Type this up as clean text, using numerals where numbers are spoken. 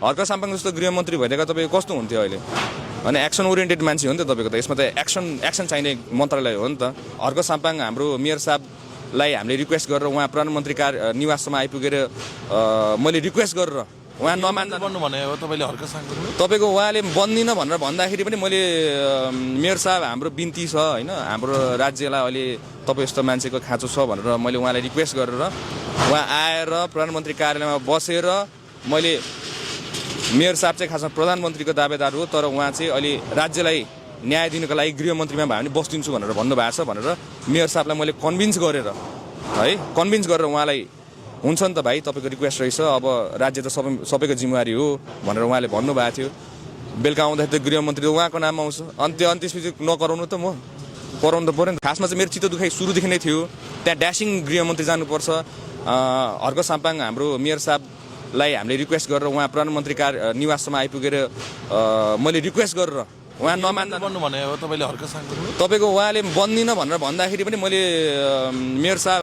हर्क साम्पाङ जस्तो गृहमन्त्री भइदिएका तपाईँ कस्तो हुन्थ्यो अहिले अनि एक्सन ओरिएन्टेड मान्छे हो नि त तपाईँको त यसमा त एक्सन चाहिने मन्त्रालय हो नि त हर्क साम्पाङ हाम्रो मेयर साहबलाई हामीले रिक्वेस्ट गरेर उहाँ प्रधानमन्त्री निवाससम्म आइपुगेर मैले रिक्वेस्ट गरेर उहाँ नमान्नु भने हो तपाईँले हर्क साम्पाङ तपाईँको उहाँले बन्दिनँ भनेर भन्दाखेरि पनि मैले मेयर साहब हाम्रो बिन्ती छ होइन हाम्रो राज्यलाई अहिले तपाईँ यस्तो मान्छेको खाँचो छ भनेर मैले उहाँलाई रिक्वेस्ट गरेर उहाँ आएर प्रधानमन्त्री कार्यालयमा बसेर मैले मेयर साहब चाहिँ खासमा प्रधानमन्त्रीको दावेदार हो तर उहाँ चाहिँ अहिले राज्यलाई न्याय दिनुको लागि गृहमन्त्रीमा भयो भने बस्दिन्छु भनेर भन्नुभएको छ भनेर मेयर साहबलाई मैले कन्भिन्स गरेर उहाँलाई हुन्छ नि त भाइ तपाईँको रिक्वेस्ट रहेछ अब राज्य त सबैको जिम्मेवारी हो भनेर उहाँले भन्नुभएको थियो बेलुका आउँदाखेरि त गृहमन्त्री त उहाँको नाम आउँछ अनि त्यसपछि नगराउनु त म कराउनु त पऱ्यो नि खासमा चाहिँ मेरो चित्त दुखाइ सुरुदेखि नै थियो त्यहाँ ड्यासिङ गृहमन्त्री जानुपर्छ हर्क साम्पाङ हाम्रो मेयर साहबलाई हामीले रिक्वेस्ट गरेर उहाँ प्रधानमन्त्री निवाससम्म आइपुगेर मैले रिक्वेस्ट गरेर उहाँ नमान्नु भने हो तपाईँले हर्क साम्पाङ तपाईँको उहाँले बन्दिनँ भनेर भन्दाखेरि पनि मैले मेयर साहब